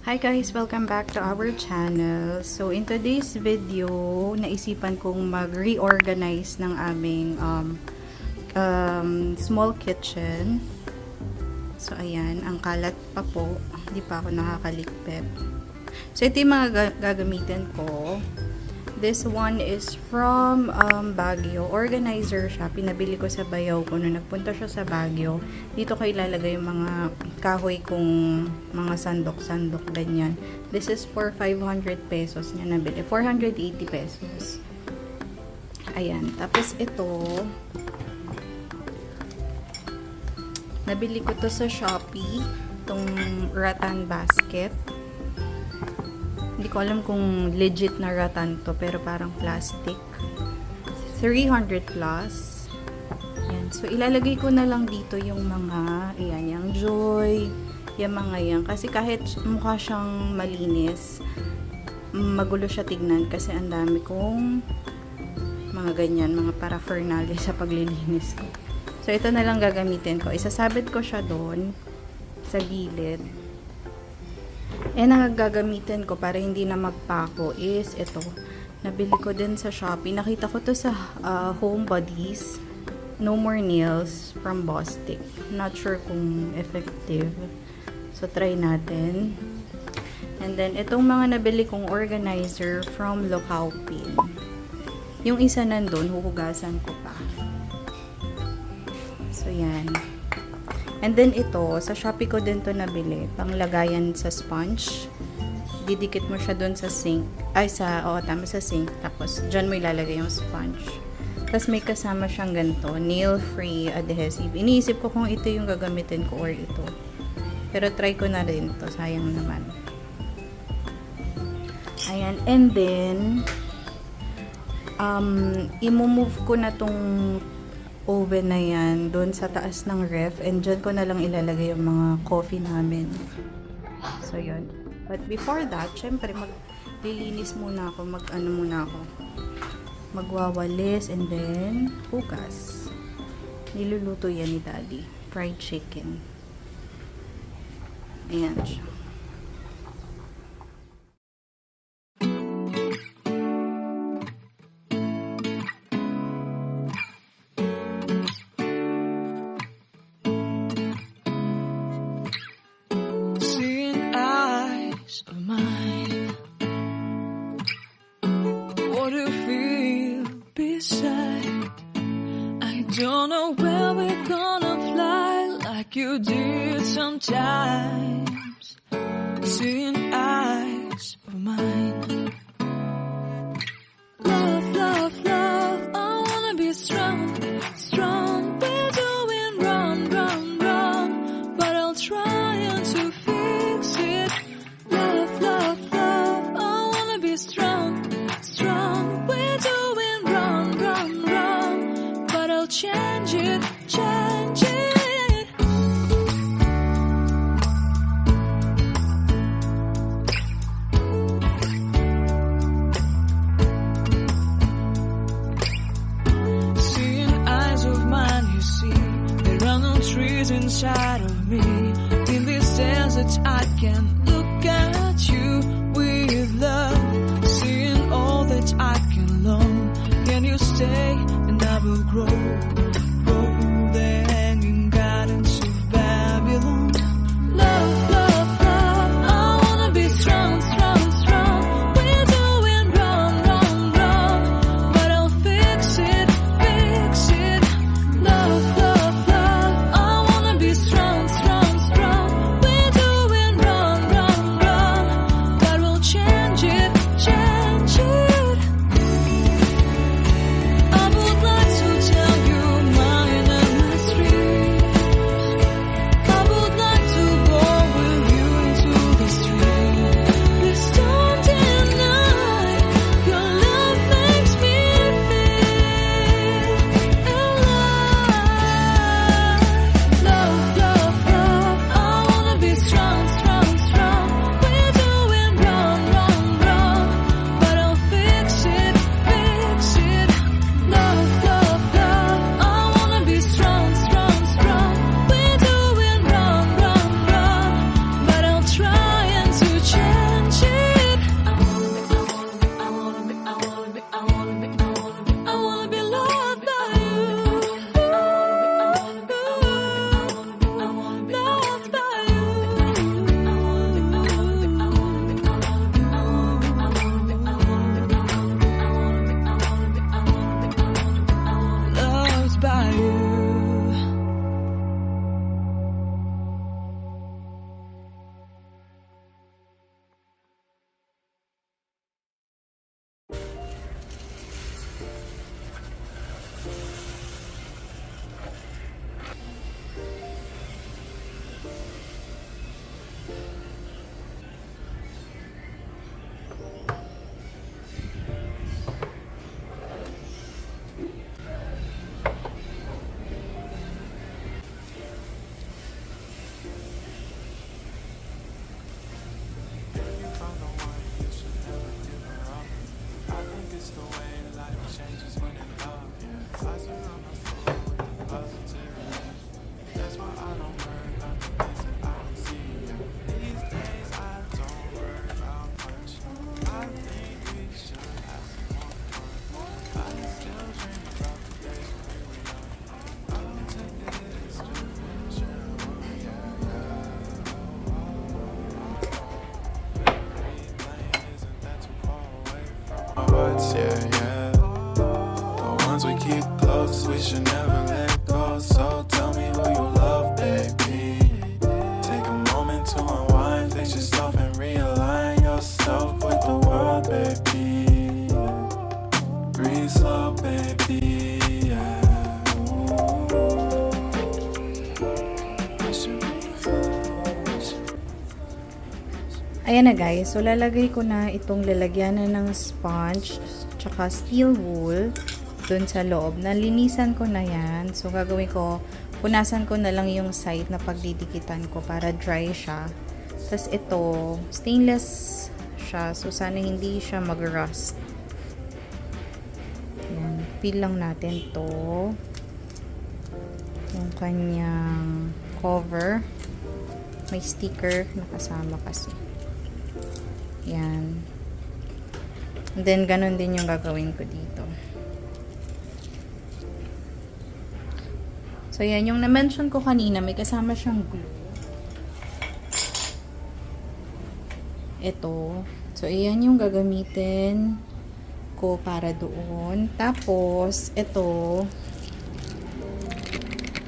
Hi guys! Welcome back to our channel. So in today's video, naisipan kong mag-reorganize ng aming small kitchen. So ayan, ang kalat pa po. Hindi pa ako nakakalikpit. So ito yung mga gagamitin ko. This one is from Baguio. Organizer siya. Pinabili ko sa bayaw ko nung nagpunta siya sa Baguio. Dito ko ilalagay yung mga kahoy kong mga sandok-sandok, ganyan. This is for 500 pesos niya nabili. 480 pesos. Ayan. Tapos ito, nabili ko to sa Shopee. Itong rattan basket. Hindi ko alam kung legit na rattan to, pero parang plastic. 300 plus. Yan. So, ilalagay ko na lang dito yung mga, ayan, yung Joy, yung mga yan. Kasi kahit mukha siyang malinis, magulo siya tignan kasi ang dami kong mga ganyan, mga paraphernalia sa paglilinis ko. So, ito na lang gagamitin ko. Isasabit ko siya doon sa gilid. And ang gagamitin ko para hindi na magpako is ito. Nabili ko din sa Shopee. Nakita ko to sa Home Buddies. No More Nails from Bostik. Not sure kung effective. So, try natin. And then, itong mga nabili kong organizer from Locaupin. Yung isa nandun, huhugasan ko pa. So, yan. And then ito, sa Shopee ko din to nabili. Panglagayan sa sponge. Didikit mo siya doon sa sink. Ay, tama, sa sink. Tapos, dyan mo ilalagay yung sponge. Tapos, may kasama siyang ganito. Nail-free adhesive. Iniisip ko kung ito yung gagamitin ko or ito. Pero try ko na rin to. Sayang naman. Ayan. And then, i-move ko na tong oven na yan doon sa taas ng ref, and dyan ko na lang ilalagay yung mga coffee namin. So yun. But before that, syempre maglilinis muna ako, magwawalis, and then hugas. Niluluto yan ni Daddy, fried chicken. Ayan siya. Don't know where we're gonna fly like you did sometimes. Seeing eyes of mine. Love, love, love, I wanna be strong, strong. We're doing wrong, wrong, wrong, but I'll try to fix it. Love, love, love, I wanna be strong, strong. We're doing wrong, wrong, wrong, but I'll change it, change it. Seeing eyes of mine, you see, there are no trees inside of me. In this desert, I can look at you with love. Seeing all that I can learn. Can you stay and I will grow? Grow the hanging gardens of Babylon. Love, love, love, I wanna be strong, strong, strong. We're doing wrong, wrong, wrong, but I'll fix it, fix it. Love, love, love, I wanna be strong, strong, strong. We're doing wrong, wrong. it's the way life changes when in love, yeah. I surround myself with the positivity. That's why I don't worry about the things that I don't see, yeah. These days I don't worry about much. I think we should have some more fun. I still dream about the days when we were young. I don't take the hit and still finish it, yeah, yeah. Memory lane, isn't that too far away from our hearts, yeah, yeah. The ones we keep close, we should never let go. So tell me who you love, baby. Take a moment to unwind, fix yourself and realign yourself with the world, baby. Breathe slow, baby, yeah. We should breathe slow, we should breathe slow. Ayan na guys, so lalagay ko na itong lalagyanan ng sponge tsaka steel wool dun sa loob. Nalinisan ko na yan. So gagawin ko, punasan ko na lang yung side na pagdidikitan ko para dry siya. Tapos ito, stainless siya. So sana hindi siya mag-rust. Ayan, peel lang natin to. Yung kanyang cover. May sticker na kasama kasi. Yan. And then, ganun din yung gagawin ko dito. So, yan. Yung na-mention ko kanina, may kasama siyang glue. Ito. So, ayan yung gagamitin ko para doon. Tapos, ito.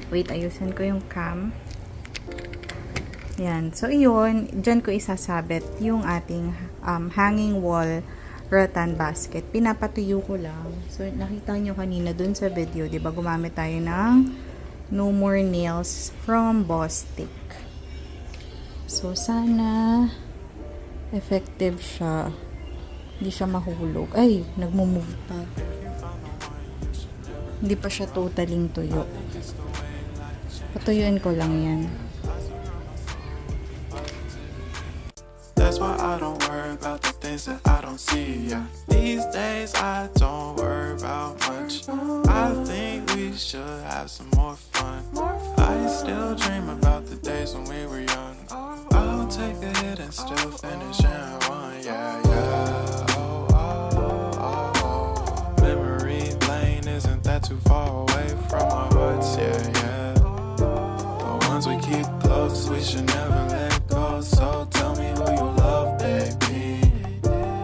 Wait, ayusin ko yung cam. Yan. So, iyon. Diyan ko isasabit yung ating hanging wall rattan basket. Pinapatuyo ko lang. So, nakita nyo kanina dun sa video, diba, gumamit tayo ng No More Nails from Bostik. So, sana effective siya. Hindi siya mahulog. Ay, nagmo-move pa. Hindi pa siya totaling tuyo. Patuyuin ko lang yan. That's why I don't worry about the things that I don't see, yeah. These days I don't worry about much. I think we should have some more fun. I still dream about the days when we were young. I'll take the hit and still finish and one, yeah, yeah. Oh, oh, oh, oh. Memory lane, isn't that too far away from our hearts, yeah, yeah. The ones we keep close, we should never let go. So tell me who you love, baby.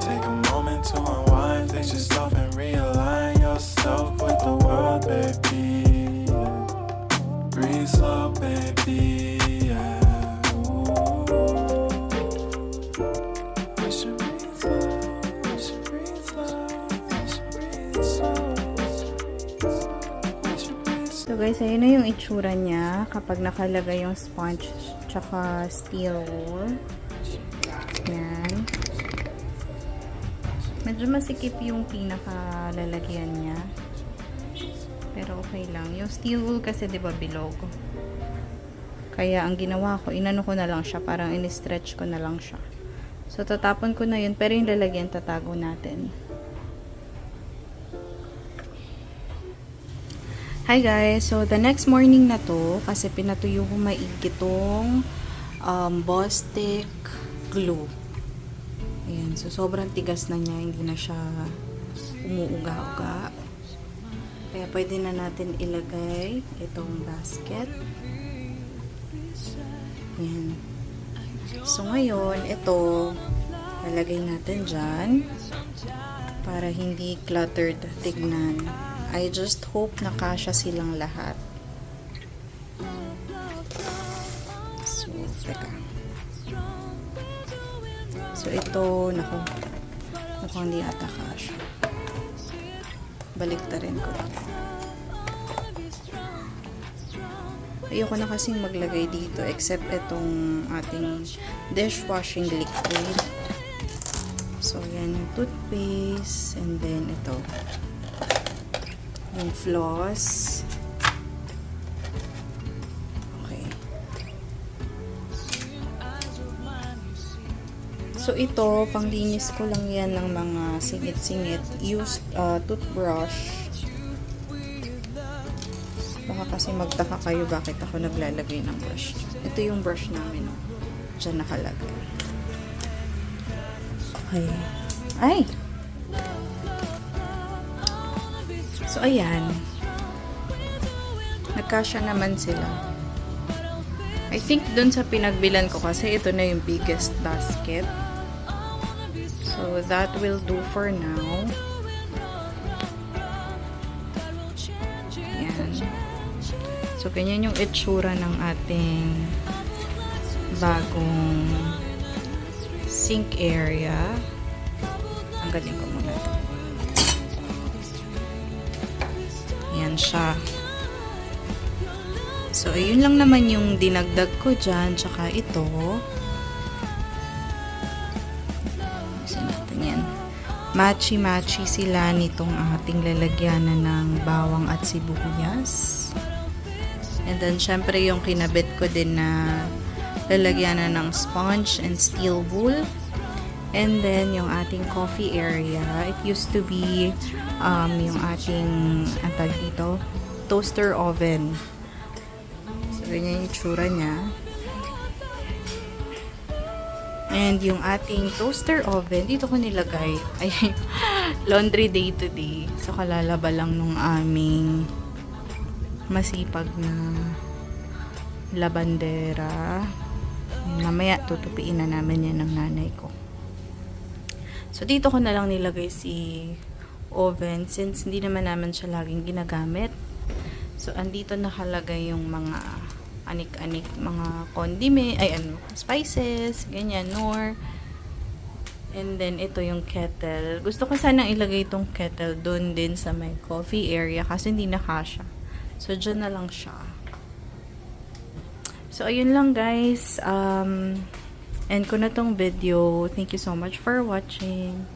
Take a moment to unwind, fix yourself and realign yourself with the world, baby. Breathe slow, baby, yeah. We should breathe slow, we should breathe slow, we should breathe slow. We should breathe slow. So guys, ayun na yung itsura niya kapag nakalagay yung sponge tsaka steel wool. Yan. Medyo masikip yung pinakalalagyan niya. Pero okay lang. Yung steel wool kasi 'di ba bilog. Kaya ang ginawa ko, inano ko na lang siya, parang in-stretch ko na lang siya. So tatapon ko na yun, pero yung lalagyan tatago natin. Hi guys, so the next morning na to, kasi pinatuyo ko maigi tong Bostik glue. Ayan, so sobrang tigas na niya, hindi na siya umuuga-uga. Kaya pwede na natin ilagay itong basket. Ayan. So ngayon, ito, lalagay natin dyan para hindi cluttered tignan. I just hope na kasya silang lahat. So, teka. So, ito, naku, hindi ata kasya. Baliktarin ko. Ayoko na kasing maglagay dito except itong ating dishwashing liquid. So, yan yung toothpaste and then ito. Yung floss. Okay. So, ito, panglinis ko lang yan ng mga singit-singit. Used toothbrush. Baka kasi magtaka kayo bakit ako naglalagay ng brush. Ito yung brush namin. Diyan nakalagay. Okay. Ay! So, ayan. Nagkasya naman sila. I think dun sa pinagbilan ko kasi ito na yung biggest basket. So, that will do for now. Ayan. So, ganyan yung itsura ng ating bagong sink area. Ang galing ko muna ito. Ayan siya. So, ayun lang naman yung dinagdag ko dyan. Tsaka ito. Matchy-matchy sila nitong ating lalagyanan ng bawang at sibuyas. And then, syempre, yung kinabit ko din na lalagyanan ng sponge and steel wool. And then, yung ating coffee area. It used to be yung ating, antag dito, toaster oven. So, ganyan yung tsura niya. And yung ating toaster oven, dito ko nilagay. Ay, laundry day to day. So, kalalaba lang nung aming masipag na labandera. Ayan, mamaya tutupiin na namin yan ng nanay ko. So, dito ko na lang nilagay si oven since hindi naman naman siya laging ginagamit. So, andito nakalagay yung mga anik-anik, mga condiment, spices, ganyan, nor. And then, ito yung kettle. Gusto ko sanang ilagay itong kettle doon din sa may coffee area kasi hindi na kasya. So, dyan na lang siya. So, ayun lang guys. End ko na tong video. Thank you so much for watching.